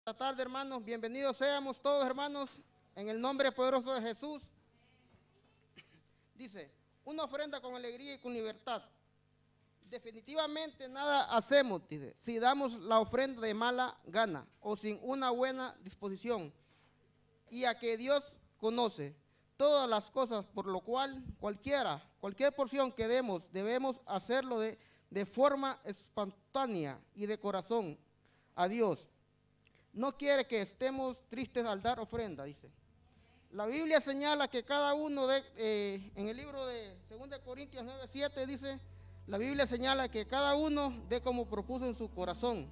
Esta tarde, hermanos, bienvenidos seamos todos, hermanos, en el nombre poderoso de Jesús. Dice, una ofrenda con alegría y con libertad. Definitivamente nada hacemos, dice, si damos la ofrenda de mala gana o sin una buena disposición, y a que Dios conoce todas las cosas, por lo cual cualquier porción que demos, debemos hacerlo de forma espontánea y de corazón a Dios. No quiere que estemos tristes al dar ofrenda, dice. La Biblia señala que cada uno en el libro de 2 Corintios 9:7 dice, la Biblia señala que cada uno dé como propuso en su corazón,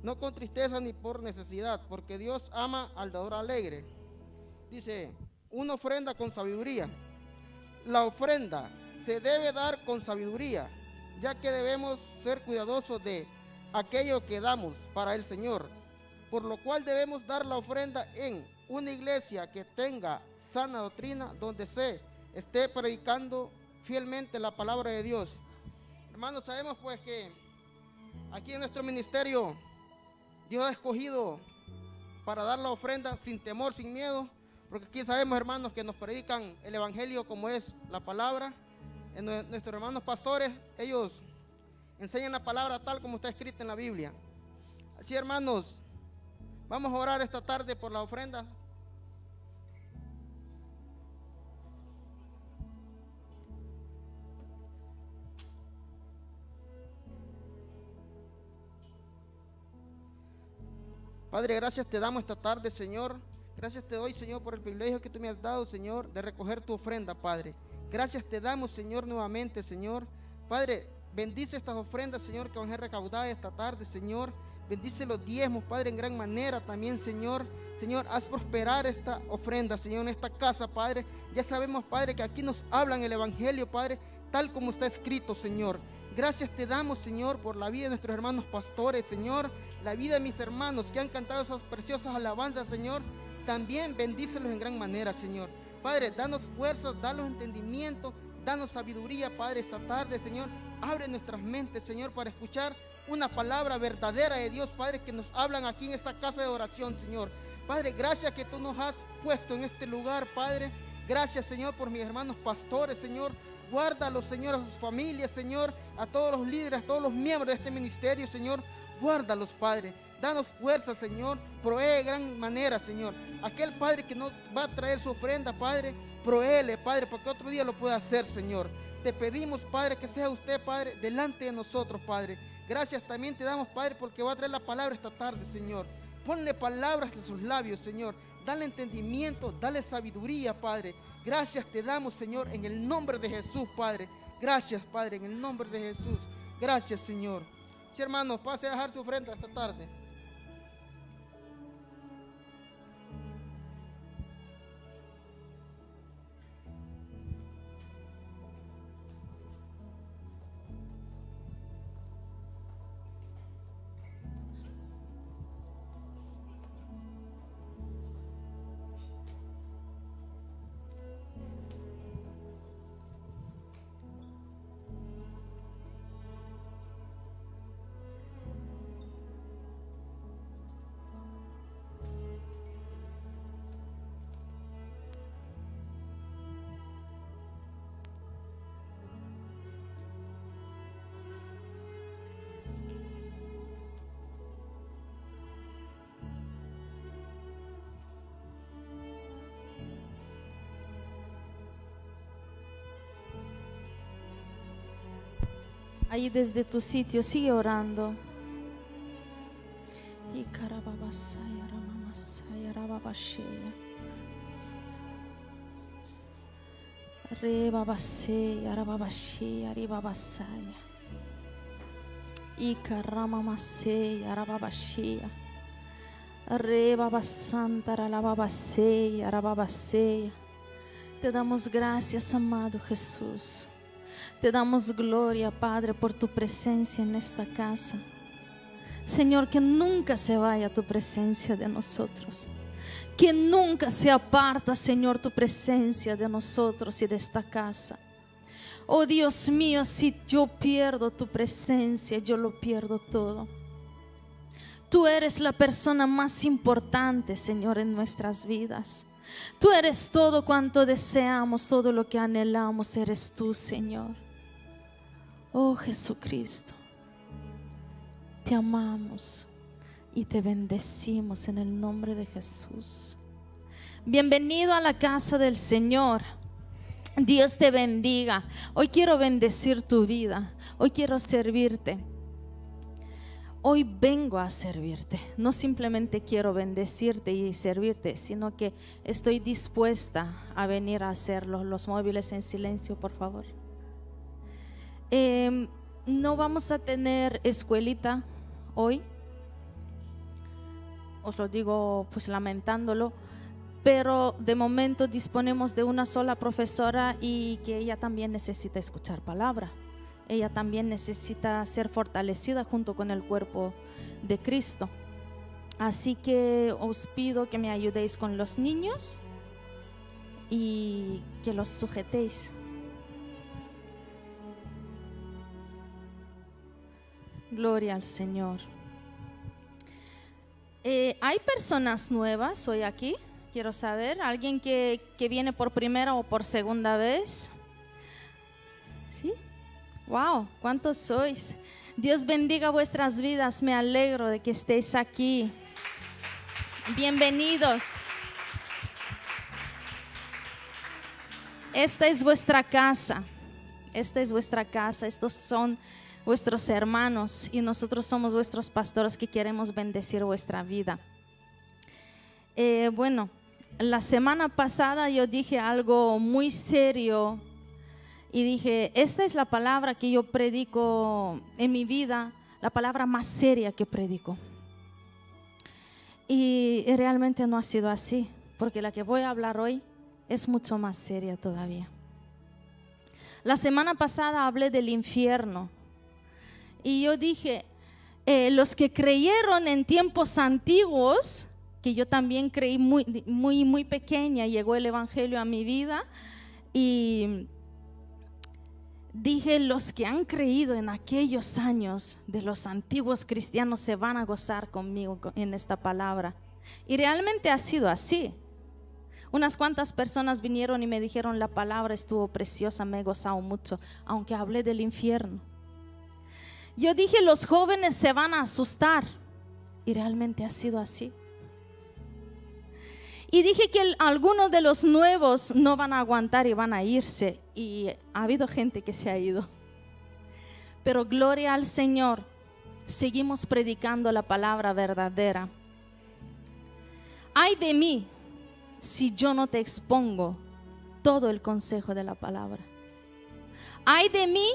no con tristeza ni por necesidad, porque Dios ama al dador alegre. Dice, una ofrenda con sabiduría. La ofrenda se debe dar con sabiduría, ya que debemos ser cuidadosos de aquello que damos para el Señor, por lo cual debemos dar la ofrenda en una iglesia que tenga sana doctrina, donde se esté predicando fielmente la palabra de Dios. Hermanos, sabemos pues que aquí en nuestro ministerio Dios ha escogido para dar la ofrenda sin temor, sin miedo, porque aquí sabemos, hermanos, que nos predican el evangelio como es la palabra. Nuestros hermanos pastores, ellos enseñan la palabra tal como está escrita en la Biblia. Así, hermanos, vamos a orar esta tarde por la ofrenda. Padre, gracias te damos esta tarde, Señor. Gracias te doy, Señor, por el privilegio que tú me has dado, Señor, de recoger tu ofrenda, Padre. Gracias te damos, Señor, nuevamente, Señor. Padre, bendice estas ofrendas, Señor, que van a ser recaudadas esta tarde, Señor. Bendice los diezmos, Padre, en gran manera también, Señor. Señor, haz prosperar esta ofrenda, Señor, en esta casa, Padre. Ya sabemos, Padre, que aquí nos hablan el evangelio, Padre, tal como está escrito, Señor. Gracias te damos, Señor, por la vida de nuestros hermanos pastores, Señor. La vida de mis hermanos que han cantado esas preciosas alabanzas, Señor. También bendícelos en gran manera, Señor. Padre, danos fuerzas, danos entendimiento, danos sabiduría, Padre, esta tarde, Señor. Abre nuestras mentes, Señor, para escuchar una palabra verdadera de Dios, Padre, que nos hablan aquí en esta casa de oración, Señor. Padre, gracias que tú nos has puesto en este lugar, Padre. Gracias, Señor, por mis hermanos pastores, Señor. Guárdalos, Señor, a sus familias, Señor, a todos los líderes, a todos los miembros de este ministerio, Señor. Guárdalos, Padre. Danos fuerza, Señor. Provee de gran manera, Señor. Aquel Padre que no va a traer su ofrenda, Padre, provéele, Padre, para que otro día lo pueda hacer, Señor. Te pedimos, Padre, que sea usted, Padre, delante de nosotros, Padre. Gracias también te damos, Padre, porque va a traer la palabra esta tarde, Señor. Ponle palabras en sus labios, Señor. Dale entendimiento, dale sabiduría, Padre. Gracias te damos, Señor, en el nombre de Jesús, Padre. Gracias, Padre, en el nombre de Jesús. Gracias, Señor. Sí, hermanos, pase a dejar su ofrenda esta tarde. Ahí desde tu sitio sigue orando. Y carababasaya, ramamasaya, rababashea. Rebabasea, rababashea, ribabasaya. Y caramamasea, rababashea. Rebabasanta, rababasea, rababasea. Te damos gracias, amado Jesús. Te damos gloria, Padre, por tu presencia en esta casa. Señor, que nunca se vaya tu presencia de nosotros. Que nunca se aparta, Señor, tu presencia de nosotros y de esta casa. Oh Dios mío, si yo pierdo tu presencia, yo lo pierdo todo. Tú eres la persona más importante, Señor, en nuestras vidas. Tú eres todo cuanto deseamos, todo lo que anhelamos, eres tú, Señor. Oh Jesucristo, te amamos y te bendecimos en el nombre de Jesús. Bienvenido a la casa del Señor. Dios te bendiga. Hoy quiero bendecir tu vida. Hoy quiero servirte. Hoy vengo a servirte. No simplemente quiero bendecirte y servirte, sino que estoy dispuesta a venir a hacerlo. Los móviles en silencio, por favor. No vamos a tener escuelita hoy. Os lo digo pues lamentándolo, pero de momento disponemos de una sola profesora y que ella también necesita escuchar palabra. Ella también necesita ser fortalecida junto con el cuerpo de Cristo. Así que os pido que me ayudéis con los niños y que los sujetéis. Gloria al Señor. ¿Hay personas nuevas hoy aquí? Quiero saber, ¿alguien que viene por primera o por segunda vez? ¿Sí? Wow, ¿cuántos sois? Dios bendiga vuestras vidas, me alegro de que estéis aquí. Bienvenidos. Esta es vuestra casa, esta es vuestra casa, estos son vuestros hermanos y nosotros somos vuestros pastores que queremos bendecir vuestra vida. Bueno, la semana pasada yo dije algo muy serio y dije, esta es la palabra que yo predico en mi vida, la palabra más seria que predico. Y realmente no ha sido así, porque la que voy a hablar hoy es mucho más seria todavía. La semana pasada hablé del infierno y yo dije, los que creyeron en tiempos antiguos, que yo también creí muy pequeña, llegó el evangelio a mi vida y dije, los que han creído en aquellos años de los antiguos cristianos se van a gozar conmigo en esta palabra. Y realmente ha sido así. Unas cuantas personas vinieron y me dijeron, la palabra estuvo preciosa, me he gozado mucho, aunque hablé del infierno. Yo dije, los jóvenes se van a asustar. Y realmente ha sido así. Y dije que algunos de los nuevos no van a aguantar y van a irse. Y ha habido gente que se ha ido. Pero gloria al Señor, seguimos predicando la palabra verdadera. Ay de mí si yo no te expongo todo el consejo de la palabra. Ay de mí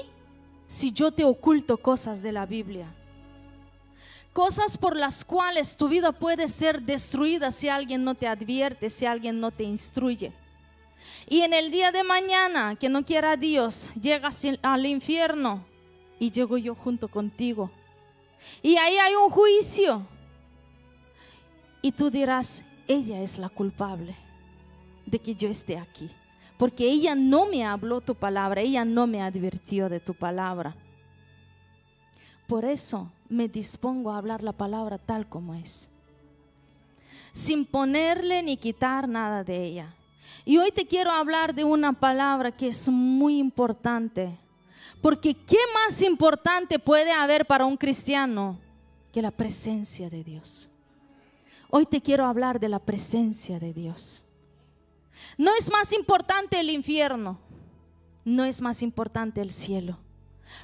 si yo te oculto cosas de la Biblia. Cosas por las cuales tu vida puede ser destruida si alguien no te advierte, si alguien no te instruye. Y en el día de mañana, que no quiera Dios, llegas al infierno y llego yo junto contigo. Y ahí hay un juicio. Y tú dirás, ella es la culpable de que yo esté aquí. Porque ella no me habló tu palabra, ella no me advirtió de tu palabra. Por eso me dispongo a hablar la palabra tal como es, sin ponerle ni quitar nada de ella. Y hoy te quiero hablar de una palabra que es muy importante, porque ¿qué más importante puede haber para un cristiano que la presencia de Dios? Hoy te quiero hablar de la presencia de Dios. No es más importante el infierno, no es más importante el cielo.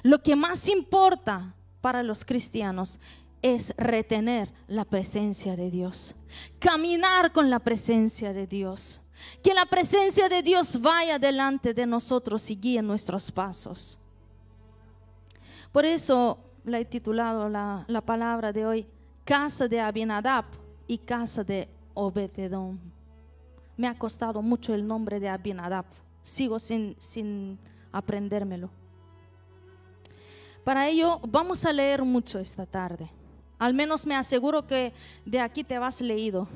Lo que más importa para los cristianos es retener la presencia de Dios, caminar con la presencia de Dios, que la presencia de Dios vaya delante de nosotros y guíe nuestros pasos. Por eso la he titulado la palabra de hoy, casa de Abinadab y casa de Obed-edom. Me ha costado mucho el nombre de Abinadab, sigo sin aprendérmelo. Para ello vamos a leer mucho esta tarde. Al menos me aseguro que de aquí te vas leído.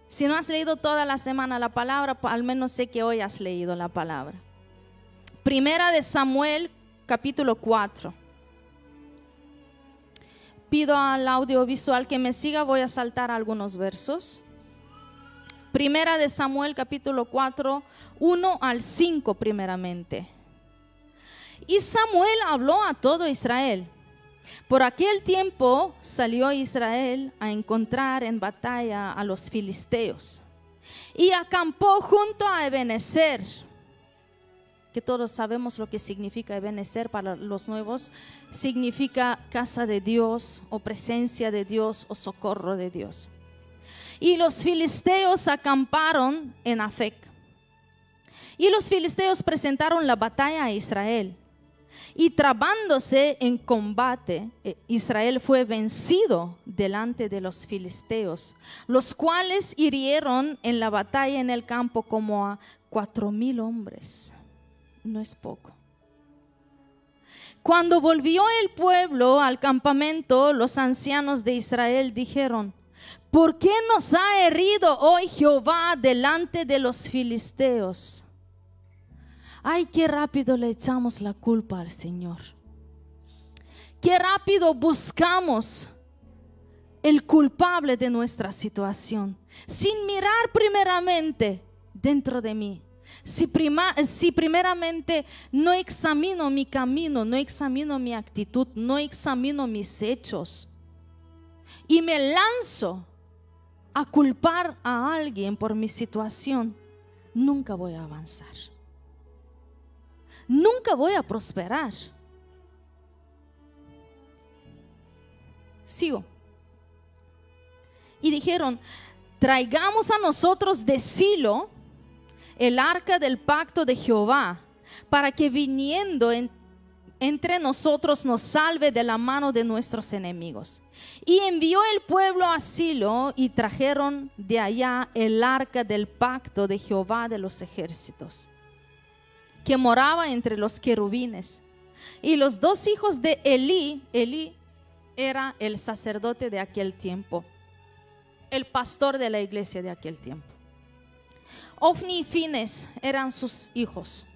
Si no has leído toda la semana la palabra, al menos sé que hoy has leído la palabra. Primera de Samuel, capítulo 4. Pido al audiovisual que me siga, voy a saltar algunos versos. Primera de Samuel capítulo 4, 1 al 5 primeramente. Y Samuel habló a todo Israel. Por aquel tiempo salió Israel a encontrar en batalla a los filisteos y acampó junto a Ebenezer, que todos sabemos lo que significa Ebenezer para los nuevos. Significa casa de Dios o presencia de Dios o socorro de Dios. Y los filisteos acamparon en Afec. Y los filisteos presentaron la batalla a Israel. Y trabándose en combate, Israel fue vencido delante de los filisteos, los cuales hirieron en la batalla en el campo como a 4,000 hombres. No es poco. Cuando volvió el pueblo al campamento, los ancianos de Israel dijeron: ¿por qué nos ha herido hoy Jehová delante de los filisteos? Ay, qué rápido le echamos la culpa al Señor. Qué rápido buscamos el culpable de nuestra situación, sin mirar primeramente dentro de mí. Si primeramente no examino mi camino, no examino mi actitud, no examino mis hechos y me lanzo a culpar a alguien por mi situación, nunca voy a avanzar. Nunca voy a prosperar. Sigo. Y dijeron: traigamos a nosotros de Silo el arca del pacto de Jehová, para que viniendo entre nosotros nos salve de la mano de nuestros enemigos. Y envió el pueblo a Silo y trajeron de allá el arca del pacto de Jehová de los ejércitos, que moraba entre los querubines. Y los 2 hijos de Elí era el sacerdote de aquel tiempo, el pastor de la iglesia de aquel tiempo. Ofni y Fines eran sus hijos.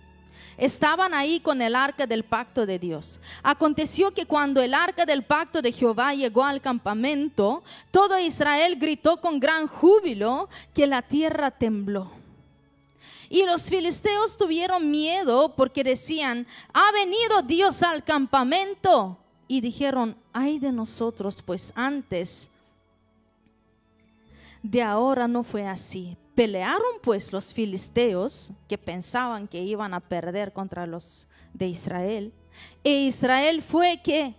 Estaban ahí con el arca del pacto de Dios. Aconteció que cuando el arca del pacto de Jehová llegó al campamento, todo Israel gritó con gran júbilo, que la tierra tembló. Y los filisteos tuvieron miedo porque decían: ha venido Dios al campamento. Y dijeron: ay de nosotros, pues antes de ahora no fue así. Pelearon pues los filisteos, que pensaban que iban a perder contra los de Israel, e Israel fue que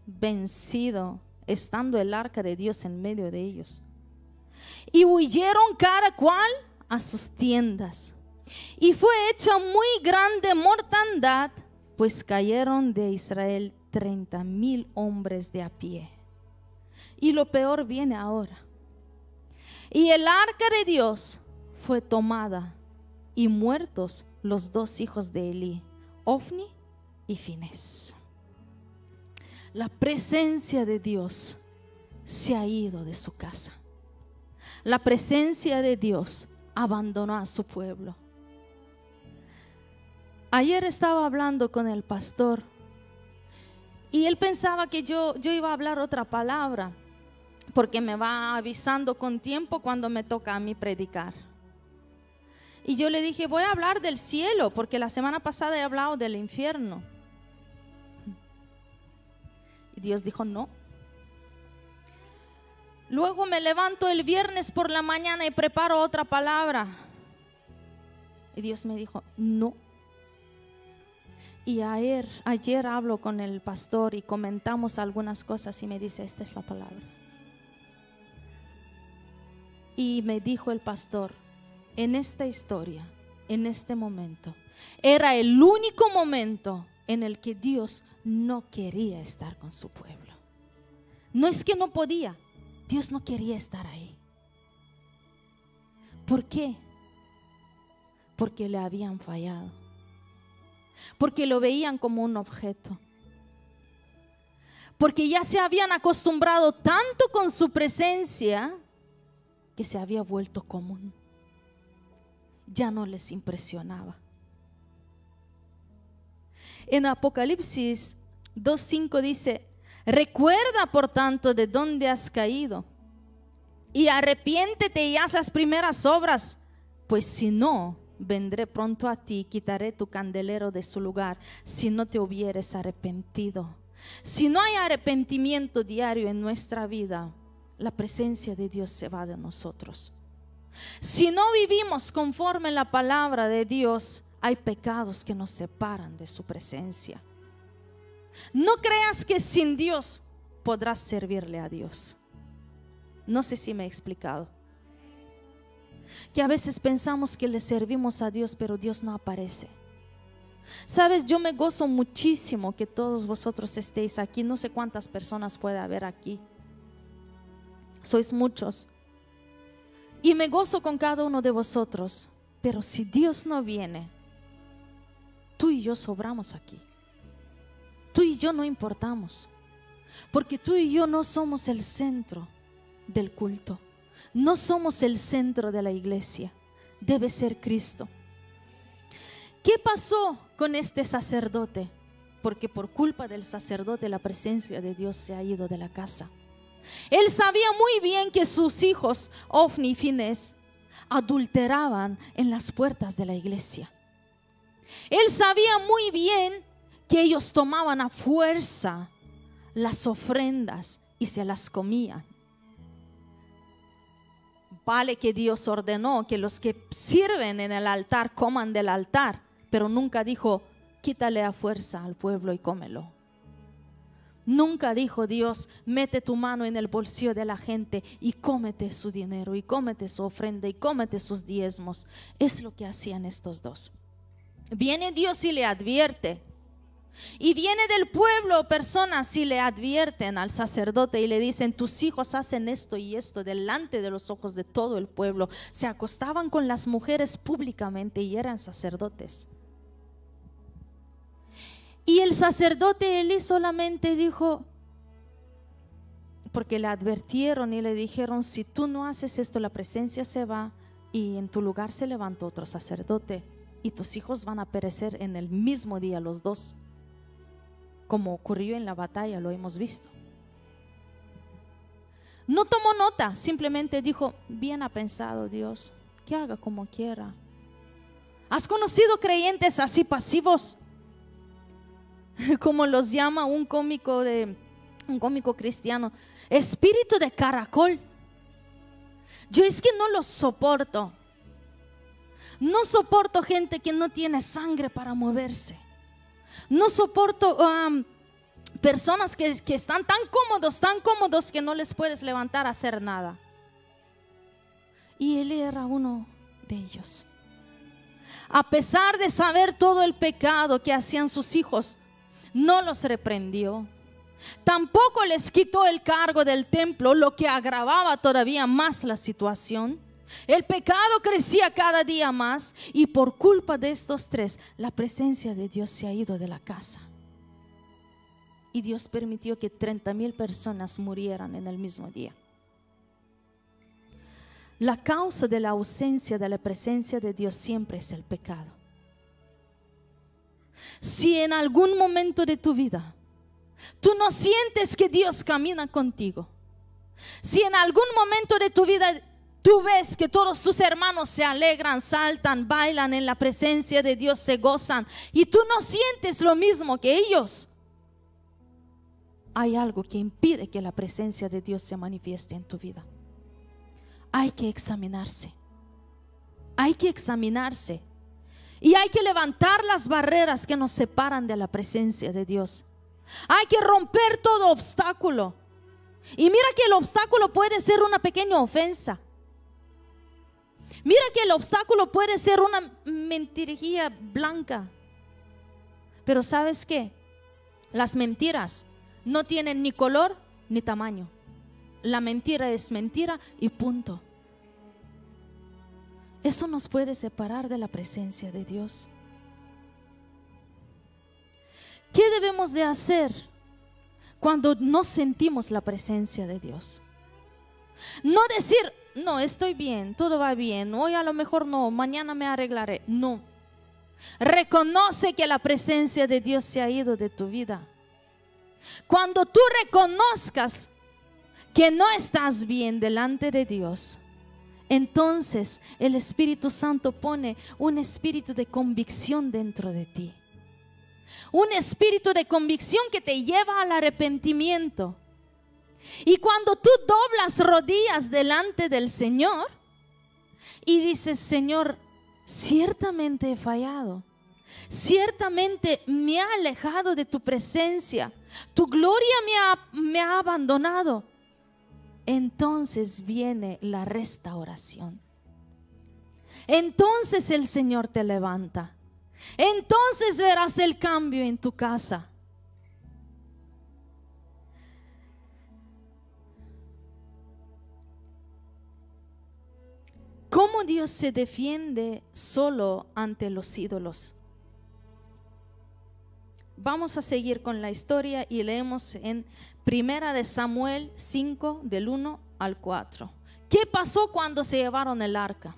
vencido, estando el arca de Dios en medio de ellos. Y huyeron cada cual a sus tiendas, y fue hecha muy grande mortandad, pues cayeron de Israel 30,000 hombres de a pie. Y lo peor viene ahora. Y el arca de Dios fue tomada, y muertos los 2 hijos de Elí, Ofni y Fines. La presencia de Dios se ha ido de su casa. La presencia de Dios abandonó a su pueblo. Ayer estaba hablando con el pastor y él pensaba que yo iba a hablar otra palabra, porque me va avisando con tiempo cuando me toca a mí predicar. Y yo le dije: voy a hablar del cielo, porque la semana pasada he hablado del infierno. Y Dios dijo: no. Luego me levanto el viernes por la mañana y preparo otra palabra. Y Dios me dijo: no. Y ayer hablo con el pastor y comentamos algunas cosas y me dice: esta es la palabra. Y me dijo el pastor: en esta historia, en este momento, era el único momento en el que Dios no quería estar con su pueblo. No es que no podía, Dios no quería estar ahí. ¿Por qué? Porque le habían fallado, porque lo veían como un objeto, porque ya se habían acostumbrado tanto con su presencia que se había vuelto común. Ya no les impresionaba. En Apocalipsis 2:5 dice: Recuerda, por tanto, de dónde has caído y arrepiéntete y haz las primeras obras, pues si no, vendré pronto a ti y quitaré tu candelero de su lugar si no te hubieres arrepentido. Si no hay arrepentimiento diario en nuestra vida, la presencia de Dios se va de nosotros. Si no vivimos conforme la palabra de Dios, hay pecados que nos separan de su presencia. No creas que sin Dios podrás servirle a Dios. No sé si me he explicado. Que a veces pensamos que le servimos a Dios, pero Dios no aparece. Sabes, yo me gozo muchísimo que todos vosotros estéis aquí. No sé cuántas personas puede haber aquí. Sois muchos. Y me gozo con cada uno de vosotros. Pero si Dios no viene, tú y yo sobramos aquí. Tú y yo no importamos. Porque tú y yo no somos el centro del culto. No somos el centro de la iglesia. Debe ser Cristo. ¿Qué pasó con este sacerdote? Porque por culpa del sacerdote la presencia de Dios se ha ido de la casa. Él sabía muy bien que sus hijos, Ofni y Finés, adulteraban en las puertas de la iglesia. Él sabía muy bien que ellos tomaban a fuerza las ofrendas y se las comían. Vale que Dios ordenó que los que sirven en el altar coman del altar, pero nunca dijo, quítale a fuerza al pueblo y cómelo. Nunca dijo Dios, mete tu mano en el bolsillo de la gente y cómete su dinero, y cómete su ofrenda, y cómete sus diezmos. Es lo que hacían estos dos. Viene Dios y le advierte. Y viene del pueblo personas y le advierten al sacerdote y le dicen, tus hijos hacen esto y esto delante de los ojos de todo el pueblo. Se acostaban con las mujeres públicamente y eran sacerdotes. Y el sacerdote Elí solamente dijo, porque le advirtieron y le dijeron, si tú no haces esto, la presencia se va y en tu lugar se levanta otro sacerdote y tus hijos van a perecer en el mismo día los dos. Como ocurrió en la batalla, lo hemos visto. No tomó nota, simplemente dijo, bien ha pensado Dios, que haga como quiera. ¿Has conocido creyentes así pasivos? Como los llama un cómico cristiano, espíritu de caracol. Yo es que no los soporto. No soporto gente que no tiene sangre para moverse. No soporto personas que están tan cómodos que no les puedes levantar a hacer nada. Y él era uno de ellos. A pesar de saber todo el pecado que hacían sus hijos, no los reprendió. Tampoco les quitó el cargo del templo, lo que agravaba todavía más la situación. El pecado crecía cada día más y por culpa de estos tres, la presencia de Dios se ha ido de la casa. Y Dios permitió que 30,000 personas murieran en el mismo día. La causa de la ausencia de la presencia de Dios siempre es el pecado. Si en algún momento de tu vida tú no sientes que Dios camina contigo, si en algún momento de tu vida tú ves que todos tus hermanos se alegran, saltan, bailan en la presencia de Dios, se gozan, y tú no sientes lo mismo que ellos, hay algo que impide que la presencia de Dios se manifieste en tu vida. Hay que examinarse. Hay que examinarse. Y hay que levantar las barreras que nos separan de la presencia de Dios. Hay que romper todo obstáculo. Y mira que el obstáculo puede ser una pequeña ofensa. Mira que el obstáculo puede ser una mentirijilla blanca. Pero ¿sabes qué? Las mentiras no tienen ni color ni tamaño. La mentira es mentira y punto. Eso nos puede separar de la presencia de Dios. ¿Qué debemos de hacer cuando no sentimos la presencia de Dios? No decir, no, estoy bien, todo va bien, hoy a lo mejor no, mañana me arreglaré. No. Reconoce que la presencia de Dios se ha ido de tu vida. Cuando tú reconozcas que no estás bien delante de Dios, entonces el Espíritu Santo pone un espíritu de convicción dentro de ti. Un espíritu de convicción que te lleva al arrepentimiento. Y cuando tú doblas rodillas delante del Señor y dices: Señor, ciertamente he fallado, ciertamente me he alejado de tu presencia, tu gloria me ha abandonado. Entonces viene la restauración. Entonces el Señor te levanta. Entonces verás el cambio en tu casa. ¿Cómo Dios se defiende solo ante los ídolos? Vamos a seguir con la historia y leemos en Primera de Samuel 5, del 1 al 4. ¿Qué pasó cuando se llevaron el arca?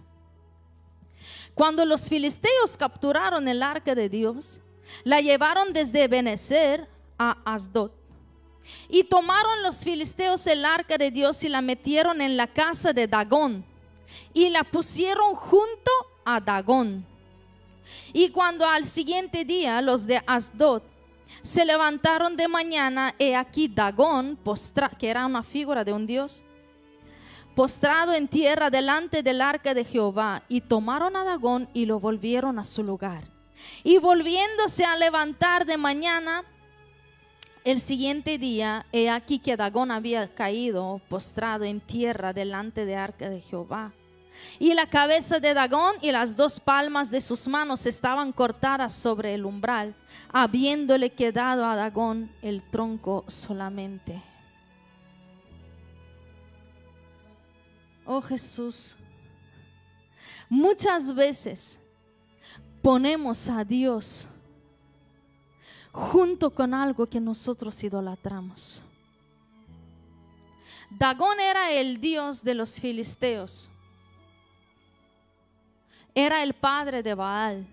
Cuando los filisteos capturaron el arca de Dios, la llevaron desde Ebenezer a Asdod. Y tomaron los filisteos el arca de Dios y la metieron en la casa de Dagón y la pusieron junto a Dagón. Y cuando al siguiente día los de Asdod se levantaron de mañana, he aquí Dagón, que era una figura de un dios, postrado en tierra delante del arca de Jehová, y tomaron a Dagón y lo volvieron a su lugar. Y volviéndose a levantar de mañana el siguiente día, he aquí que Dagón había caído postrado en tierra delante del arca de Jehová. Y la cabeza de Dagón y las dos palmas de sus manos estaban cortadas sobre el umbral, habiéndole quedado a Dagón el tronco solamente. Oh Jesús, muchas veces ponemos a Dios junto con algo que nosotros idolatramos. Dagón era el dios de los filisteos. Era el padre de Baal.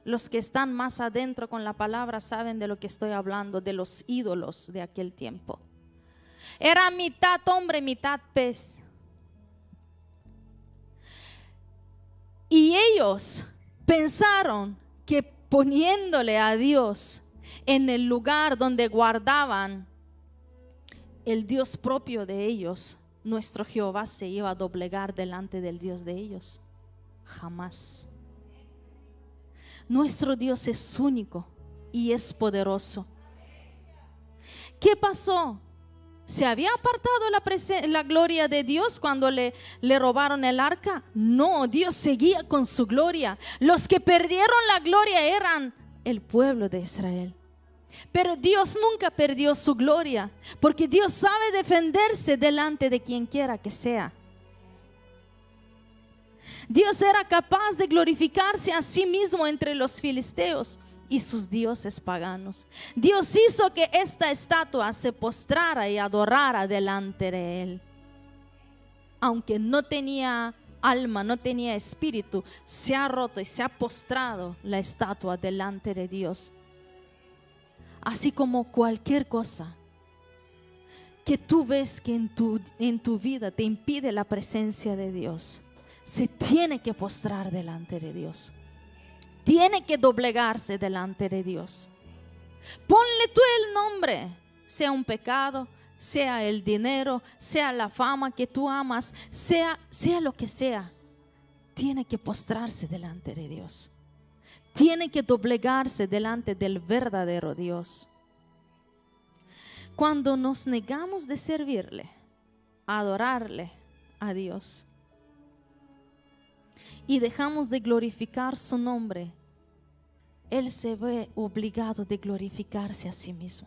Los que están más adentro con la palabra saben de lo que estoy hablando, de los ídolos de aquel tiempo. Era mitad hombre, mitad pez. Y ellos pensaron que poniéndole a Dios en el lugar donde guardaban el Dios propio de ellos, nuestro Jehová se iba a doblegar delante del Dios de ellos. Jamás. Nuestro Dios es único y es poderoso. ¿Qué pasó? ¿Se había apartado la gloria de Dios cuando le robaron el arca? No, Dios seguía con su gloria. Los que perdieron la gloria eran el pueblo de Israel. Pero Dios nunca perdió su gloria, porque Dios sabe defenderse delante de quien quiera que sea. Dios era capaz de glorificarse a sí mismo entre los filisteos y sus dioses paganos. Dios hizo que esta estatua se postrara y adorara delante de él. Aunque no tenía alma, no tenía espíritu, se ha roto y se ha postrado la estatua delante de Dios. Así como cualquier cosa que tú ves que en tu vida te impide la presencia de Dios, se tiene que postrar delante de Dios. Tiene que doblegarse delante de Dios. Ponle tú el nombre, sea un pecado, sea el dinero, sea la fama que tú amas, sea lo que sea. Tiene que postrarse delante de Dios. Tiene que doblegarse delante del verdadero Dios. Cuando nos negamos de servirle, adorarle a Dios, y dejamos de glorificar su nombre, Él se ve obligado de glorificarse a sí mismo.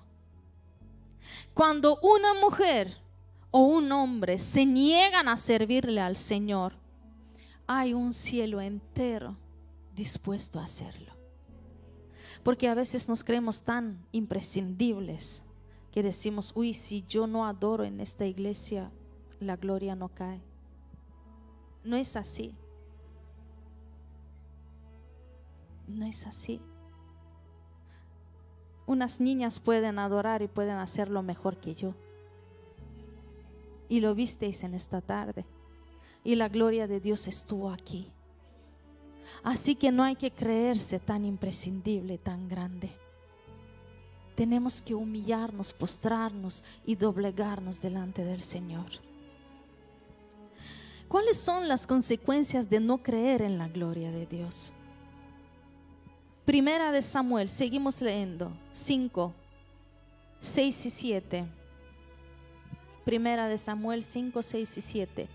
Cuando una mujer o un hombre se niegan a servirle al Señor, hay un cielo entero dispuesto a hacerlo. Porque a veces nos creemos tan imprescindibles que decimos: uy, si yo no adoro en esta iglesia, la gloria no cae. No es así. No es así. unas niñas pueden adorar y pueden hacerlo mejor que yo. Y lo visteis en esta tarde. Y la gloria de Dios estuvo aquí. Así que no hay que creerse tan imprescindible, tan grande. Tenemos que humillarnos, postrarnos y doblegarnos delante del Señor. ¿Cuáles son las consecuencias de no creer en la gloria de Dios? Primera de Samuel, seguimos leyendo, 5, 6 y 7. Primera de Samuel 5, 6 y 7.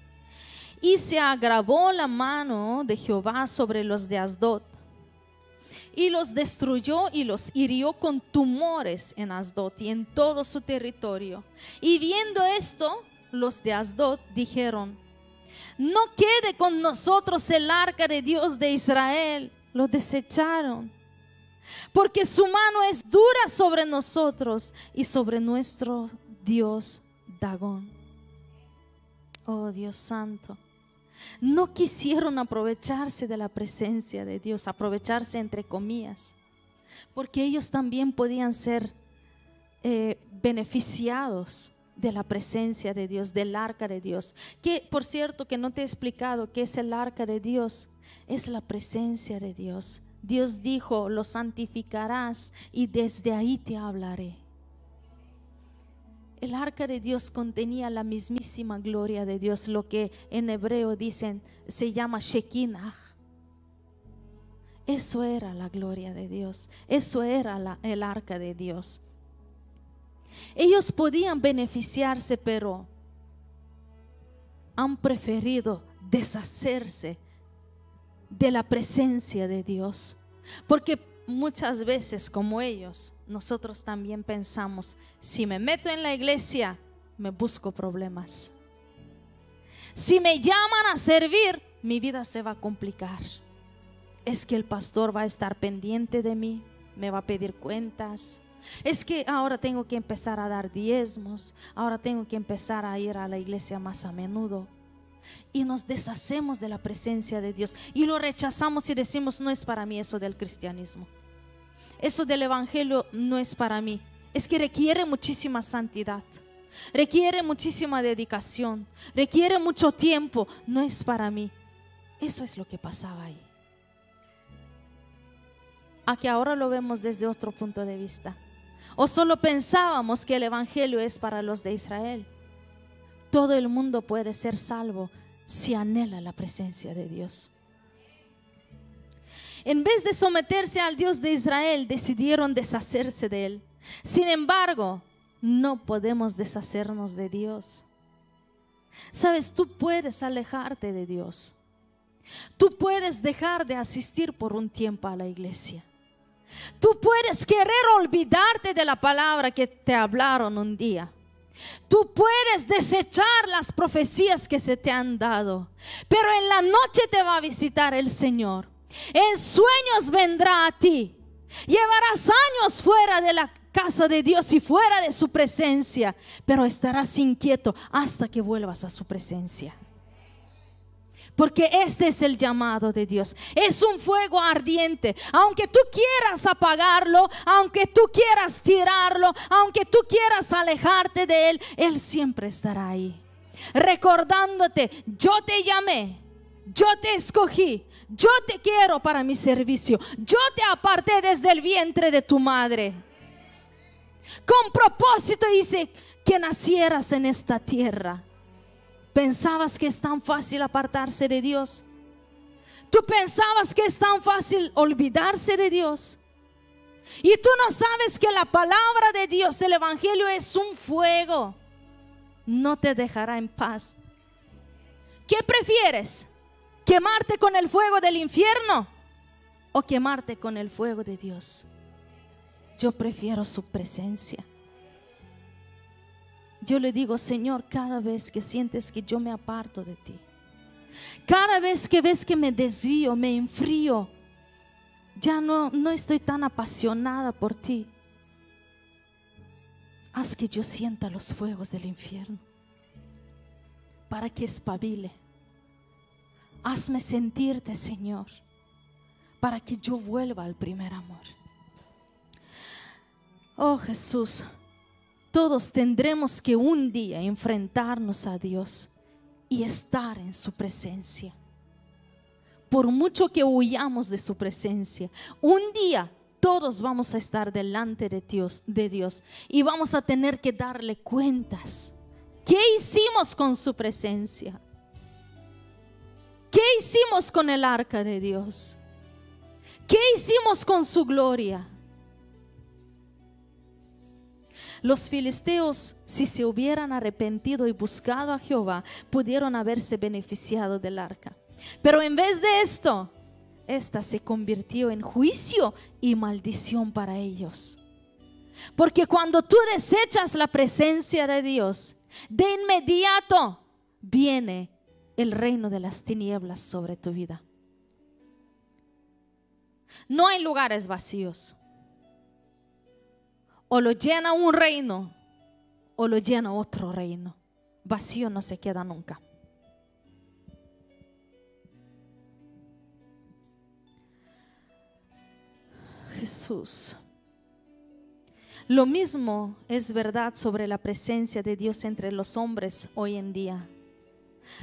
Y se agravó la mano de Jehová sobre los de Asdod, y los destruyó y los hirió con tumores en Asdod y en todo su territorio. Y viendo esto, los de Asdod dijeron: no quede con nosotros el arca de Dios de Israel. Lo desecharon, porque su mano es dura sobre nosotros y sobre nuestro Dios Dagón. Oh Dios santo, no quisieron aprovecharse de la presencia de Dios, aprovecharse entre comillas, porque ellos también podían ser beneficiados de la presencia de Dios, del arca de Dios. Que por cierto que no te he explicado qué es el arca de Dios. Es la presencia de Dios. Dios dijo: lo santificarás y desde ahí te hablaré. El arca de Dios contenía la mismísima gloria de Dios, lo que en hebreo dicen se llama Shekinah. Eso era la gloria de Dios, eso era el arca de Dios. Ellos podían beneficiarse, pero han preferido deshacerse de la presencia de Dios, porque muchas veces, como ellos, nosotros también pensamos: si me meto en la iglesia, me busco problemas. Si me llaman a servir, mi vida se va a complicar. Es que el pastor va a estar pendiente de mí, me va a pedir cuentas. Es que ahora tengo que empezar a dar diezmos, ahora tengo que empezar a ir a la iglesia más a menudo. Y nos deshacemos de la presencia de Dios y lo rechazamos y decimos: no es para mí eso del cristianismo, eso del evangelio no es para mí. Es que requiere muchísima santidad, requiere muchísima dedicación, requiere mucho tiempo, no es para mí. Eso es lo que pasaba ahí. A que ahora lo vemos desde otro punto de vista. O solo pensábamos que el evangelio es para los de Israel. Todo el mundo puede ser salvo si anhela la presencia de Dios. En vez de someterse al Dios de Israel, decidieron deshacerse de él. Sin embargo, no podemos deshacernos de Dios. Sabes, tú puedes alejarte de Dios. Tú puedes dejar de asistir por un tiempo a la iglesia. Tú puedes querer olvidarte de la palabra que te hablaron un día. Tú puedes desechar las profecías que se te han dado, pero en la noche te va a visitar el Señor. En sueños vendrá a ti. Llevarás años fuera de la casa de Dios y fuera de su presencia, pero estarás inquieto hasta que vuelvas a su presencia. Porque este es el llamado de Dios. Es un fuego ardiente. Aunque tú quieras apagarlo, aunque tú quieras tirarlo, aunque tú quieras alejarte de él, él siempre estará ahí, recordándote: yo te llamé, yo te escogí, yo te quiero para mi servicio, yo te aparté desde el vientre de tu madre. Con propósito hice que nacieras en esta tierra. ¿Pensabas que es tan fácil apartarse de Dios? ¿Tú pensabas que es tan fácil olvidarse de Dios? Y tú no sabes que la palabra de Dios, el evangelio, es un fuego. No te dejará en paz. ¿Qué prefieres? ¿Quemarte con el fuego del infierno o quemarte con el fuego de Dios? Yo prefiero su presencia. Yo le digo: Señor, cada vez que sientes que yo me aparto de ti, cada vez que ves que me desvío, me enfrío, ya no estoy tan apasionada por ti, haz que yo sienta los fuegos del infierno para que espabile. Hazme sentirte, Señor, para que yo vuelva al primer amor. Oh Jesús, todos tendremos que un día enfrentarnos a Dios y estar en su presencia. Por mucho que huyamos de su presencia, un día todos vamos a estar delante de Dios y vamos a tener que darle cuentas. ¿Qué hicimos con su presencia? ¿Qué hicimos con el arca de Dios? ¿Qué hicimos con su gloria? Los filisteos, si se hubieran arrepentido y buscado a Jehová, pudieron haberse beneficiado del arca. Pero en vez de esto, esta se convirtió en juicio y maldición para ellos. Porque cuando tú desechas la presencia de Dios, de inmediato viene el reino de las tinieblas sobre tu vida. No hay lugares vacíos. O lo llena un reino o lo llena otro reino. Vacío no se queda nunca. Jesús. Lo mismo es verdad sobre la presencia de Dios entre los hombres hoy en día.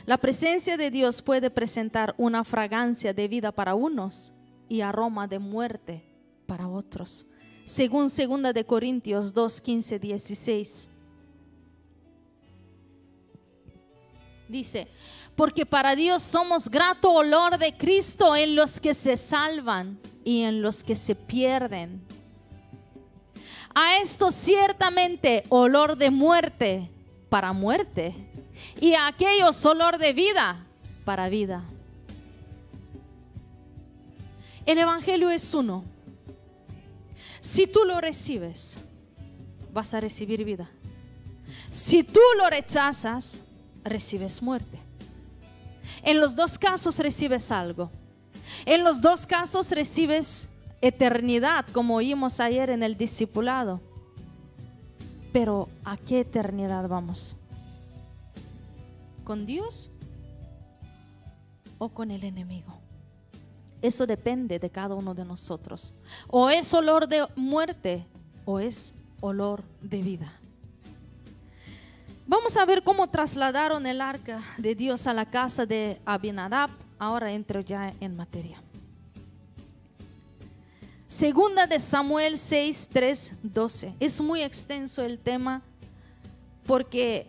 La presencia de Dios puede presentar una fragancia de vida para unos y aroma de muerte para otros. Según 2 de Corintios 2, 15, 16. Dice, porque para Dios somos grato olor de Cristo en los que se salvan y en los que se pierden. A esto ciertamente olor de muerte para muerte, y a aquellos olor de vida para vida. El evangelio es uno. Si tú lo recibes, vas a recibir vida. Si tú lo rechazas, recibes muerte. En los dos casos recibes algo. En los dos casos recibes eternidad, como oímos ayer en el discipulado. Pero ¿a qué eternidad vamos? ¿Con Dios o con el enemigo? Eso depende de cada uno de nosotros. O es olor de muerte o es olor de vida. Vamos a ver cómo trasladaron el arca de Dios a la casa de Abinadab. Ahora entro ya en materia. Segunda de Samuel 6, 3, 12. Es muy extenso el tema porque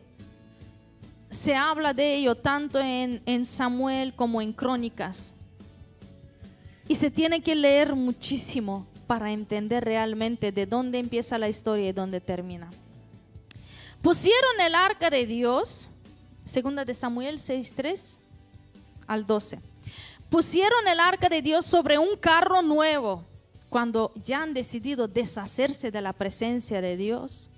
se habla de ello tanto en Samuel como en Crónicas. Y se tiene que leer muchísimo para entender realmente de dónde empieza la historia y dónde termina. Pusieron el arca de Dios, segunda de Samuel 6:3 al 12. Pusieron el arca de Dios sobre un carro nuevo. Cuando ya han decidido deshacerse de la presencia de Dios,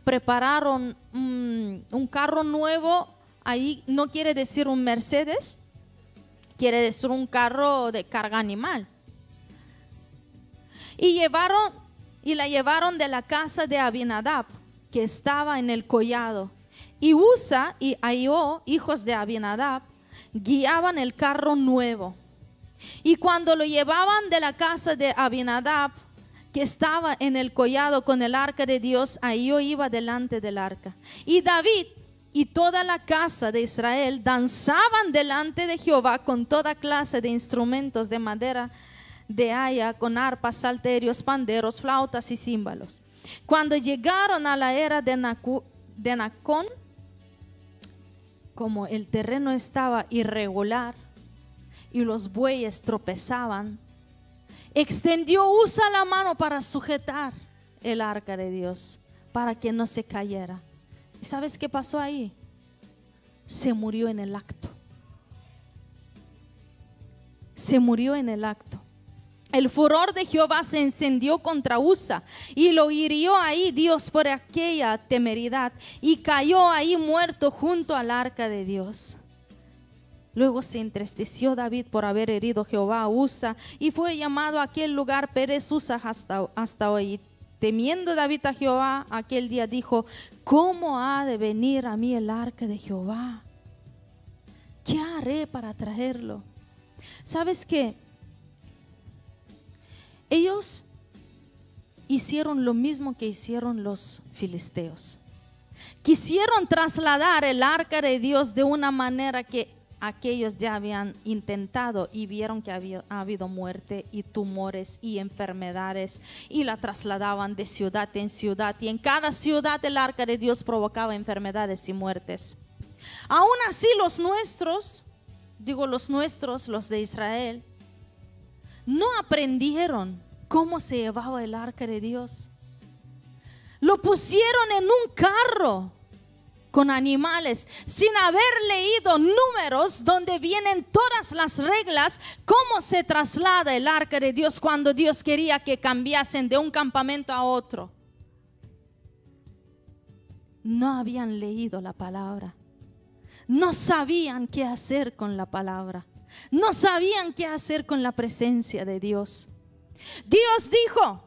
prepararon un carro nuevo. Ahí no quiere decir un Mercedes, quiere decir un carro de carga animal. Y la llevaron de la casa de Abinadab, que estaba en el collado. Y Usa y Ahio, hijos de Abinadab, guiaban el carro nuevo. Y cuando lo llevaban de la casa de Abinadab, que estaba en el collado con el arca de Dios, Ahio iba delante del arca. Y David y toda la casa de Israel danzaban delante de Jehová con toda clase de instrumentos de madera de haya, con arpas, salterios, panderos, flautas y címbalos. Cuando llegaron a la era de Nacón, como el terreno estaba irregular y los bueyes tropezaban, extendió Usa la mano para sujetar el arca de Dios, para que no se cayera. ¿Y sabes qué pasó ahí? Se murió en el acto. Se murió en el acto. El furor de Jehová se encendió contra Usa y lo hirió ahí Dios por aquella temeridad y cayó ahí muerto junto al arca de Dios. Luego se entristeció David por haber herido Jehová a Usa y fue llamado a aquel lugar Perez Usa hasta hoy. Temiendo David a Jehová, aquel día dijo: ¿cómo ha de venir a mí el arca de Jehová? ¿Qué haré para traerlo? ¿Sabes qué? Ellos hicieron lo mismo que hicieron los filisteos. Quisieron trasladar el arca de Dios de una manera que aquellos ya habían intentado y vieron que ha habido muerte y tumores y enfermedades, y la trasladaban de ciudad en ciudad, y en cada ciudad el arca de Dios provocaba enfermedades y muertes. Aún así los nuestros, los de Israel, no aprendieron cómo se llevaba el arca de Dios. Lo pusieron en un carro con animales, sin haber leído Números, donde vienen todas las reglas, cómo se traslada el arca de Dios cuando Dios quería que cambiasen de un campamento a otro. No habían leído la palabra, no sabían qué hacer con la palabra, no sabían qué hacer con la presencia de Dios. Dios dijo: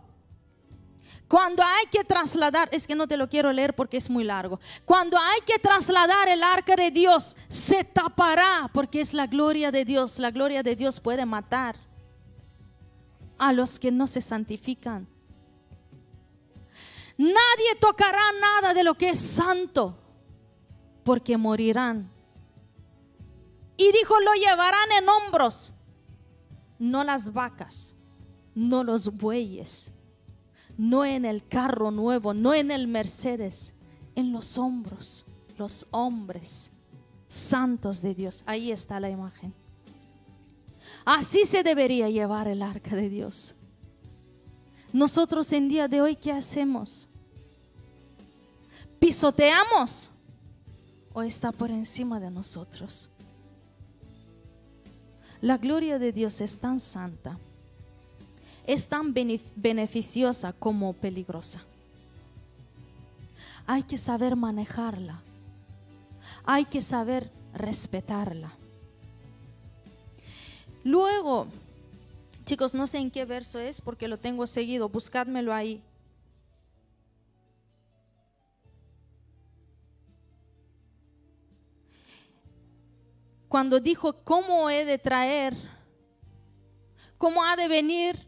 cuando hay que trasladar, es que no te lo quiero leer porque es muy largo. Cuando hay que trasladar el arca de Dios, se tapará, porque es la gloria de Dios. La gloria de Dios puede matar a los que no se santifican. Nadie tocará nada de lo que es santo, porque morirán. Y dijo: lo llevarán en hombros, no las vacas, no los bueyes, no en el carro nuevo, no en el Mercedes, en los hombros, los hombres santos de Dios. Ahí está la imagen. Así se debería llevar el arca de Dios. Nosotros en día de hoy, ¿qué hacemos? ¿Pisoteamos o está por encima de nosotros? La gloria de Dios es tan santa, es tan beneficiosa como peligrosa. Hay que saber manejarla, hay que saber respetarla. Luego, chicos, no sé en qué verso es porque lo tengo seguido, buscádmelo ahí. Cuando dijo: ¿cómo he de traer? ¿Cómo ha de venir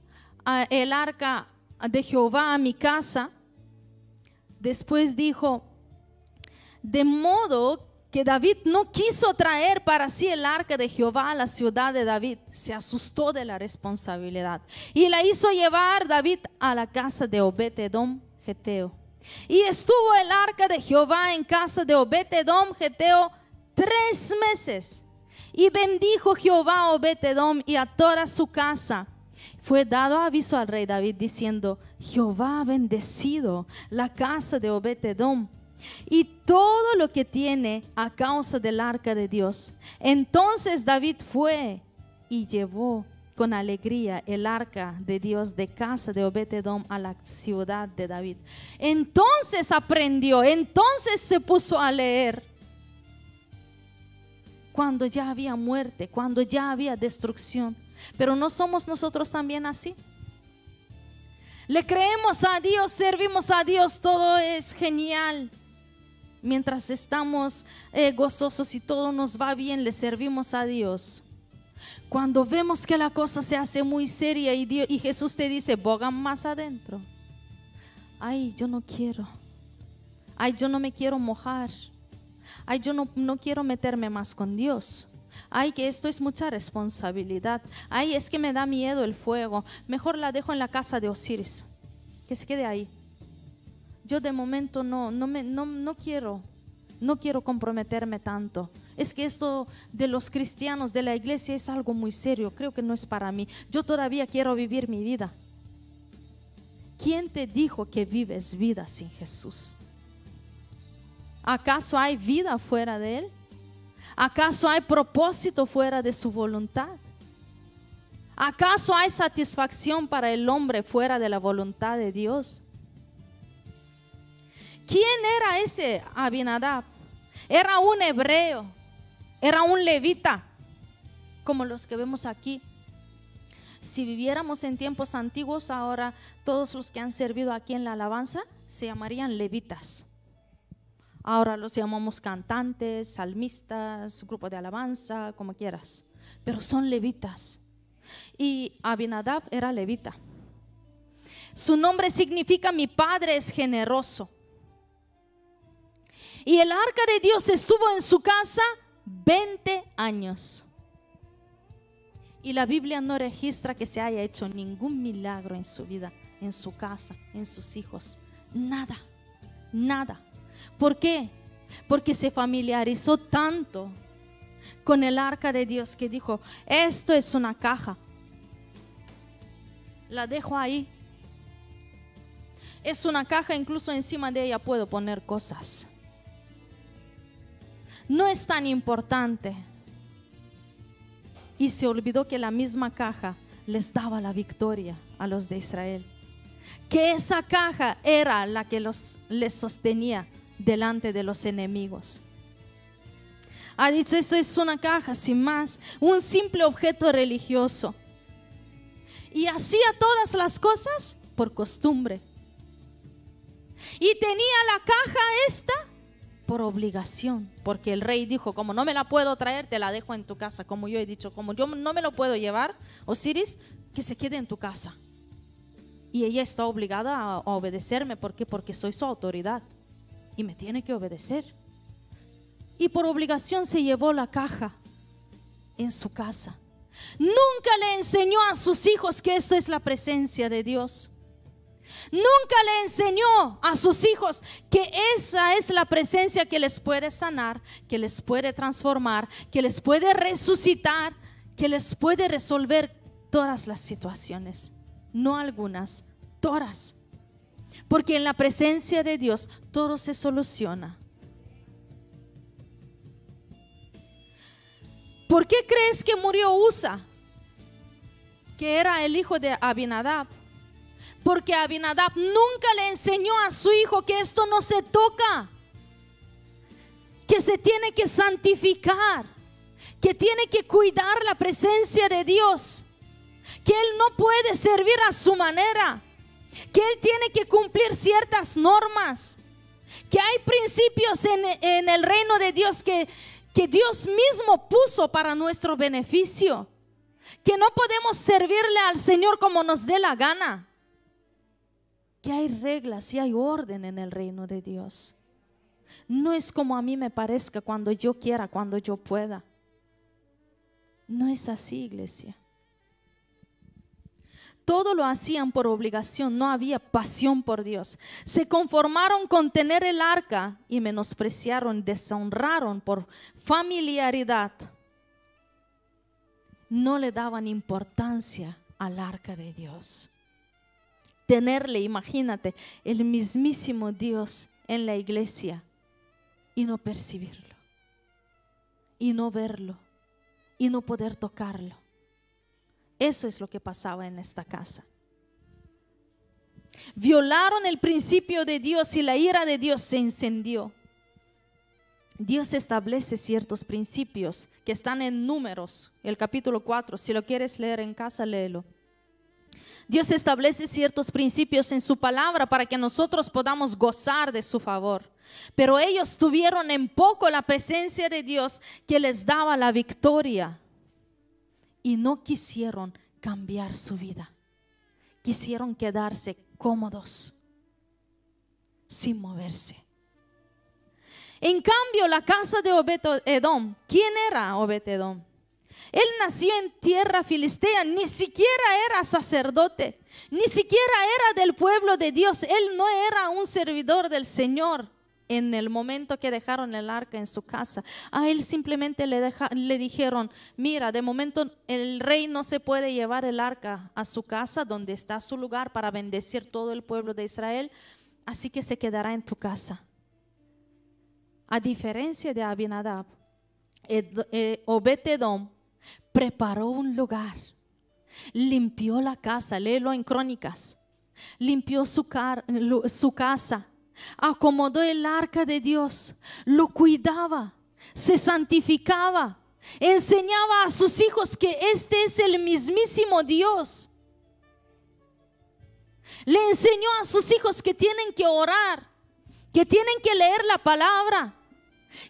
el arca de Jehová a mi casa? Después dijo: de modo que David no quiso traer para sí el arca de Jehová a la ciudad de David. Se asustó de la responsabilidad y la hizo llevar David a la casa de Obed-edom geteo. Y estuvo el arca de Jehová en casa de Obed-edom geteo 3 meses. Y bendijo Jehová a Obed-edom y a toda su casa. Fue dado aviso al rey David diciendo: Jehová ha bendecido la casa de Obed-edom y todo lo que tiene a causa del arca de Dios. Entonces David fue y llevó con alegría el arca de Dios de casa de Obed-edom a la ciudad de David. Entonces aprendió, entonces se puso a leer. Cuando ya había muerte, cuando ya había destrucción. Pero ¿no somos nosotros también así? Le creemos a Dios, servimos a Dios, todo es genial. Mientras estamos gozosos y todo nos va bien, le servimos a Dios. Cuando vemos que la cosa se hace muy seria y Jesús te dice: boga más adentro. Ay, yo no quiero. Ay, yo no me quiero mojar. Ay, yo no quiero meterme más con Dios. Ay, que esto es mucha responsabilidad. Ay, es que me da miedo el fuego. Mejor la dejo en la casa de Osiris, que se quede ahí. Yo de momento no quiero comprometerme tanto. Es que esto de los cristianos, de la iglesia, es algo muy serio. Creo que no es para mí. Yo todavía quiero vivir mi vida. ¿Quién te dijo que vives vida sin Jesús? ¿Acaso hay vida fuera de Él? ¿Acaso hay propósito fuera de su voluntad? ¿Acaso hay satisfacción para el hombre fuera de la voluntad de Dios? ¿Quién era ese Abinadab? Era un hebreo, era un levita, como los que vemos aquí. Si viviéramos en tiempos antiguos, ahora todos los que han servido aquí en la alabanza se llamarían levitas. Ahora los llamamos cantantes, salmistas, grupo de alabanza, como quieras. Pero son levitas. Y Abinadab era levita. Su nombre significa mi Padre es generoso. Y el arca de Dios estuvo en su casa 20 años. Y la Biblia no registra que se haya hecho ningún milagro en su vida, en su casa, en sus hijos. Nada, nada. ¿Por qué? Porque se familiarizó tanto con el arca de Dios que dijo, esto es una caja. La dejo ahí. Es una caja, incluso encima de ella puedo poner cosas. No es tan importante. Y se olvidó que la misma caja les daba la victoria a los de Israel. Que esa caja era la que les sostenía delante de los enemigos. Ha dicho, eso es una caja sin más, un simple objeto religioso. Y hacía todas las cosas por costumbre. Y tenía la caja esta por obligación, porque el rey dijo, como no me la puedo traer, te la dejo en tu casa. Como yo he dicho, como yo no me lo puedo llevar, Osiris, que se quede en tu casa. Y ella está obligada a obedecerme. ¿Por qué? Porque soy su autoridad y me tiene que obedecer. Y por obligación se llevó la caja en su casa. Nunca le enseñó a sus hijos que esto es la presencia de Dios. Nunca le enseñó a sus hijos que esa es la presencia que les puede sanar, que les puede transformar, que les puede resucitar, que les puede resolver todas las situaciones. No algunas, todas. Porque en la presencia de Dios todo se soluciona. ¿Por qué crees que murió Usa, que era el hijo de Abinadab? Porque Abinadab nunca le enseñó a su hijo que esto no se toca, que se tiene que santificar, que tiene que cuidar la presencia de Dios, que él no puede servir a su manera, que él tiene que cumplir ciertas normas, que hay principios en el reino de Dios que Dios mismo puso para nuestro beneficio, que no podemos servirle al Señor como nos dé la gana, que hay reglas y hay orden en el reino de Dios. No es como a mí me parezca, cuando yo quiera, cuando yo pueda. No es así, iglesia. Todo lo hacían por obligación, no había pasión por Dios. Se conformaron con tener el arca y menospreciaron, deshonraron por familiaridad. No le daban importancia al arca de Dios. Tenerle, imagínate, el mismísimo Dios en la iglesia y no percibirlo, y no verlo, y no poder tocarlo. Eso es lo que pasaba en esta casa. Violaron el principio de Dios y la ira de Dios se encendió. Dios establece ciertos principios que están en Números, el capítulo 4. Si lo quieres leer en casa, léelo. Dios establece ciertos principios en su palabra para que nosotros podamos gozar de su favor. Pero ellos tuvieron en poco la presencia de Dios que les daba la victoria. Y no quisieron cambiar su vida. Quisieron quedarse cómodos, sin moverse. En cambio, la casa de Obed-Edom, ¿quién era Obed-Edom? Él nació en tierra filistea, ni siquiera era sacerdote, ni siquiera era del pueblo de Dios. Él no era un servidor del Señor en el momento que dejaron el arca en su casa. A él simplemente le dijeron, mira, de momento el rey no se puede llevar el arca a su casa, donde está su lugar para bendecir todo el pueblo de Israel, así que se quedará en tu casa. A diferencia de Abinadab, Obed-Edom preparó un lugar, limpió la casa, léelo en Crónicas, limpió su casa, acomodó el arca de Dios, lo cuidaba, se santificaba, enseñaba a sus hijos que este es el mismísimo Dios. Le enseñó a sus hijos que tienen que orar, que tienen que leer la palabra,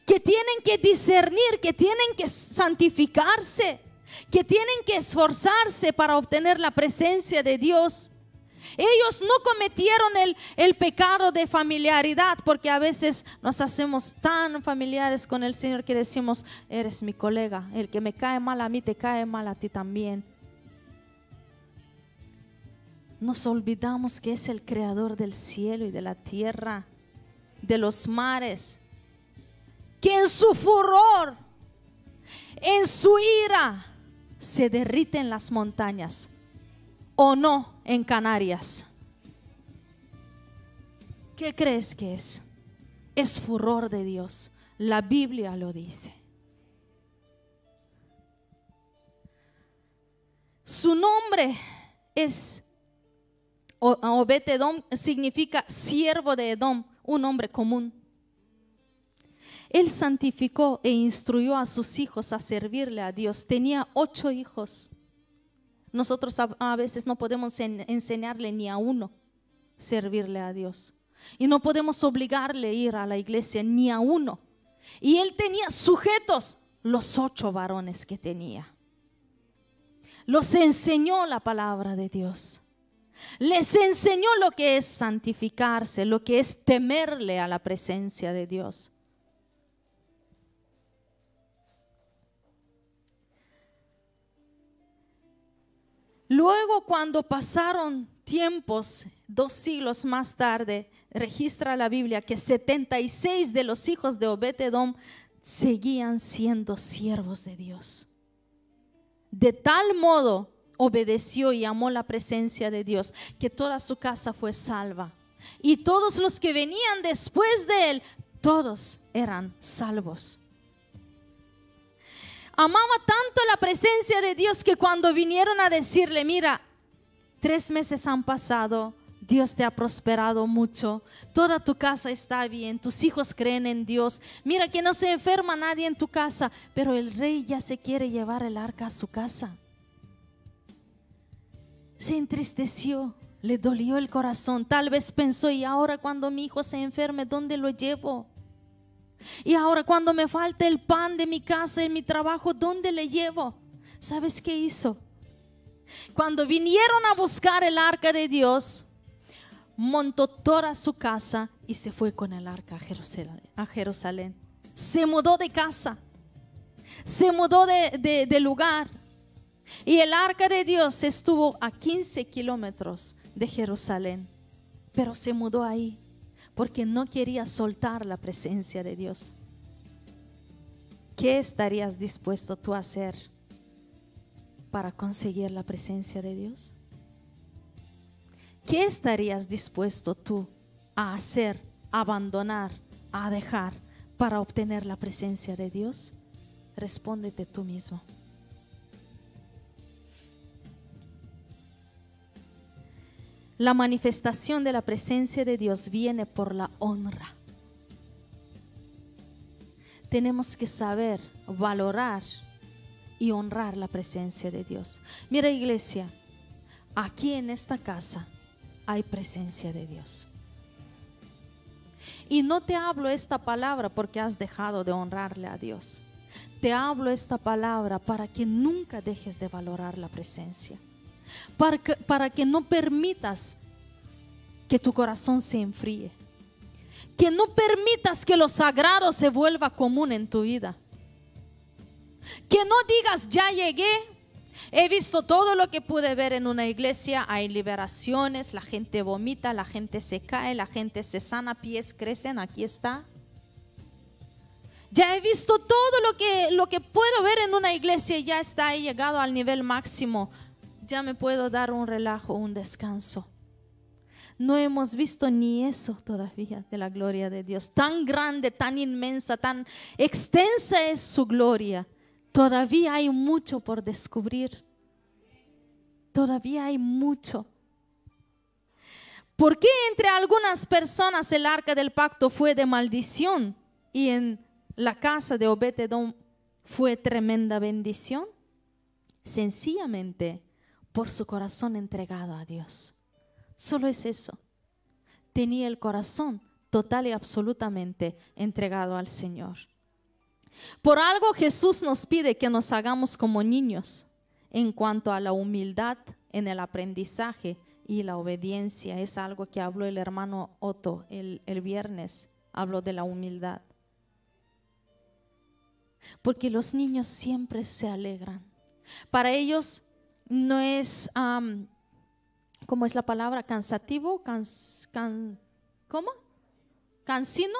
que tienen que discernir, que tienen que santificarse, que tienen que esforzarse para obtener la presencia de Dios. Ellos no cometieron el pecado de familiaridad, porque a veces nos hacemos tan familiares con el Señor que decimos, eres mi colega, el que me cae mal a mí te cae mal a ti también. Nos olvidamos que es el creador del cielo y de la tierra, de los mares, que en su furor, en su ira, se derriten las montañas, o no en Canarias. ¿Qué crees que es? Es furor de Dios. La Biblia lo dice. Su nombre es Obed-Edom, significa siervo de Edom, un hombre común. Él santificó e instruyó a sus hijos a servirle a Dios. Tenía 8 hijos. Nosotros a veces no podemos enseñarle ni a uno servirle a Dios. Y no podemos obligarle a ir a la iglesia ni a uno. Y él tenía sujetos los 8 varones que tenía. Los enseñó la palabra de Dios. Les enseñó lo que es santificarse, lo que es temerle a la presencia de Dios. Luego, cuando pasaron tiempos, 2 siglos más tarde, registra la Biblia que 76 de los hijos de Obed-Edom seguían siendo siervos de Dios. De tal modo obedeció y amó la presencia de Dios, que toda su casa fue salva. Y todos los que venían después de él, todos eran salvos. Amaba tanto la presencia de Dios que cuando vinieron a decirle, mira, 3 meses han pasado, Dios te ha prosperado mucho, toda tu casa está bien, tus hijos creen en Dios, mira que no se enferma nadie en tu casa, pero el rey ya se quiere llevar el arca a su casa. Se entristeció, le dolió el corazón, tal vez pensó, y ahora cuando mi hijo se enferme, ¿dónde lo llevo? Y ahora cuando me falte el pan de mi casa, en mi trabajo, ¿dónde le llevo? ¿Sabes qué hizo? Cuando vinieron a buscar el arca de Dios, montó toda su casa y se fue con el arca a Jerusalén. Se mudó de casa, se mudó de lugar. Y el arca de Dios estuvo a 15 kilómetros de Jerusalén, pero se mudó ahí porque no quería soltar la presencia de Dios. ¿Qué estarías dispuesto tú a hacer para conseguir la presencia de Dios? ¿Qué estarías dispuesto tú a hacer, a abandonar, a dejar para obtener la presencia de Dios? Respóndete tú mismo. La manifestación de la presencia de Dios viene por la honra. Tenemos que saber valorar y honrar la presencia de Dios. Mira, iglesia, aquí en esta casa hay presencia de Dios. Y no te hablo esta palabra porque has dejado de honrarle a Dios. Te hablo esta palabra para que nunca dejes de valorar la presencia. Para que no permitas que tu corazón se enfríe, que no permitas que lo sagrado se vuelva común en tu vida, que no digas ya llegué, he visto todo lo que pude ver en una iglesia, hay liberaciones, la gente vomita, la gente se cae, la gente se sana, pies crecen, aquí está. Ya he visto todo lo que puedo ver en una iglesia y ya está, he llegado al nivel máximo. Ya me puedo dar un relajo, un descanso. No hemos visto ni eso todavía de la gloria de Dios. Tan grande, tan inmensa, tan extensa es su gloria. Todavía hay mucho por descubrir. Todavía hay mucho. ¿Por qué entre algunas personas el arca del pacto fue de maldición y en la casa de Obed-Edom fue tremenda bendición? Sencillamente por su corazón entregado a Dios. Solo es eso. Tenía el corazón total y absolutamente entregado al Señor. Por algo Jesús nos pide que nos hagamos como niños en cuanto a la humildad en el aprendizaje y la obediencia. Es algo que habló el hermano Otto el viernes. Habló de la humildad. Porque los niños siempre se alegran. Para ellos no es, ¿cómo es la palabra? ¿Cansativo? ¿Cómo? ¿Cansino?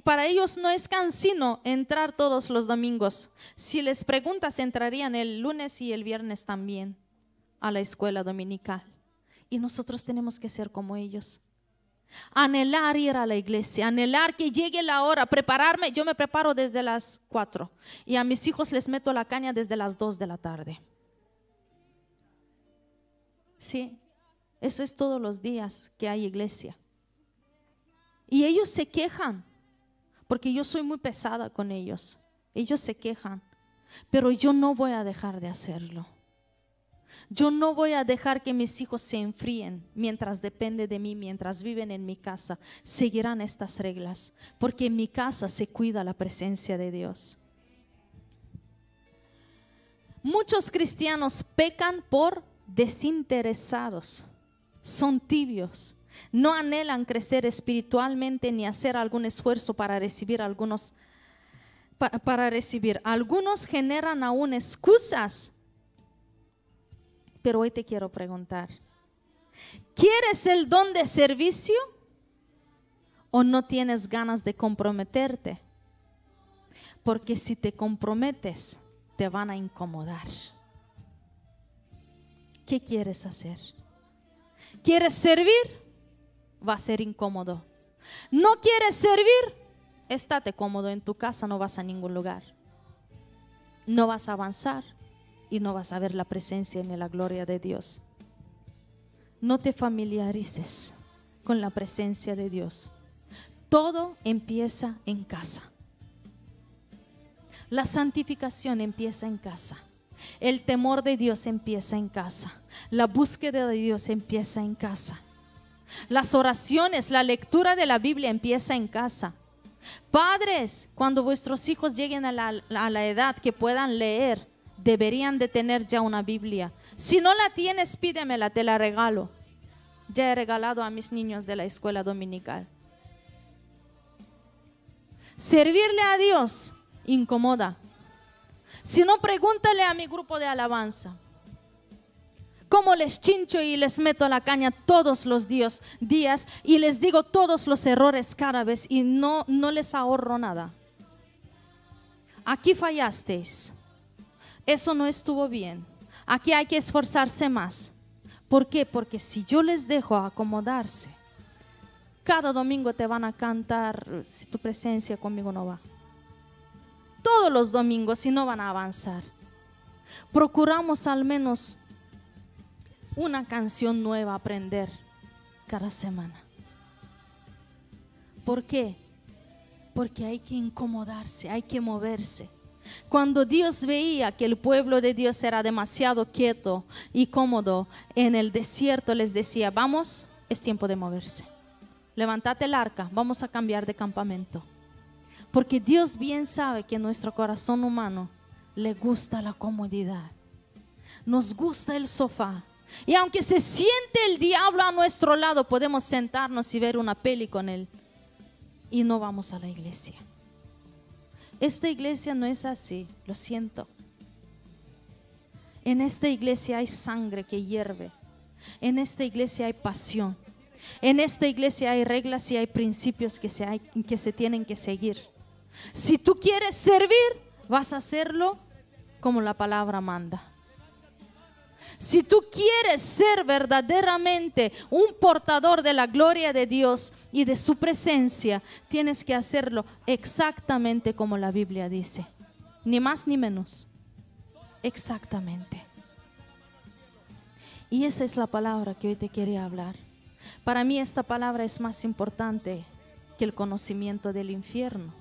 Para ellos no es cansino entrar todos los domingos. Si les preguntas, entrarían el lunes y el viernes también a la escuela dominical. Y nosotros tenemos que ser como ellos. Anhelar ir a la iglesia, anhelar que llegue la hora, prepararme. Yo me preparo desde las 4 y a mis hijos les meto la caña desde las 2 de la tarde. Sí, eso es todos los días que hay iglesia. Y ellos se quejan, porque yo soy muy pesada con ellos. Ellos se quejan, pero yo no voy a dejar de hacerlo. Yo no voy a dejar que mis hijos se enfríen mientras depende de mí, mientras viven en mi casa. Seguirán estas reglas, porque en mi casa se cuida la presencia de Dios. Muchos cristianos pecan por desinteresados, son tibios, no anhelan crecer espiritualmente ni hacer algún esfuerzo para recibir Algunos generan aún excusas. Pero hoy te quiero preguntar, ¿quieres el don de servicio o no tienes ganas de comprometerte? Porque si te comprometes, te van a incomodar. ¿Qué quieres hacer? ¿Quieres servir? Va a ser incómodo. ¿No quieres servir? Estate cómodo en tu casa, no vas a ningún lugar. No vas a avanzar y no vas a ver la presencia ni la gloria de Dios. No te familiarices con la presencia de Dios. Todo empieza en casa. La santificación empieza en casa. El temor de Dios empieza en casa. La búsqueda de Dios empieza en casa. Las oraciones, la lectura de la Biblia empieza en casa. Padres, cuando vuestros hijos lleguen a la edad que puedan leer, deberían de tener ya una Biblia. Si no la tienes, pídemela, te la regalo. Ya he regalado a mis niños de la escuela dominical. Servirle a Dios incomoda. Si no, pregúntale a mi grupo de alabanza. Cómo les chincho y les meto la caña todos los días y les digo todos los errores cada vez y no les ahorro nada. Aquí fallasteis. Eso no estuvo bien. Aquí hay que esforzarse más. ¿Por qué? Porque si yo les dejo acomodarse, cada domingo te van a cantar si tu presencia conmigo no va. Todos los domingos y no van a avanzar. Procuramos al menos una canción nueva aprender cada semana. ¿Por qué? Porque hay que incomodarse, hay que moverse. Cuando Dios veía que el pueblo de Dios era demasiado quieto y cómodo en el desierto, les decía, vamos, es tiempo de moverse. Levantate el arca, vamos a cambiar de campamento. Porque Dios bien sabe que nuestro corazón humano le gusta la comodidad. Nos gusta el sofá. Y aunque se siente el diablo a nuestro lado, podemos sentarnos y ver una peli con él. Y no vamos a la iglesia. Esta iglesia no es así, lo siento. En esta iglesia hay sangre que hierve. En esta iglesia hay pasión. En esta iglesia hay reglas y hay principios que se tienen que seguir. Si tú quieres servir, vas a hacerlo como la palabra manda. Si tú quieres ser verdaderamente un portador de la gloria de Dios y de su presencia, tienes que hacerlo exactamente como la Biblia dice. Ni más ni menos. Exactamente. Y esa es la palabra que hoy te quería hablar. Para mí esta palabra es más importante que el conocimiento del infierno.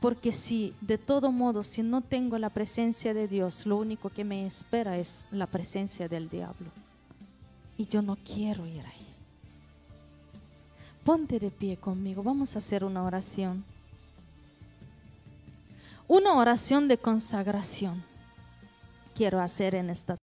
Porque si de todo modo, si no tengo la presencia de Dios, lo único que me espera es la presencia del diablo. Y yo no quiero ir ahí. Ponte de pie conmigo, vamos a hacer una oración. Una oración de consagración quiero hacer en esta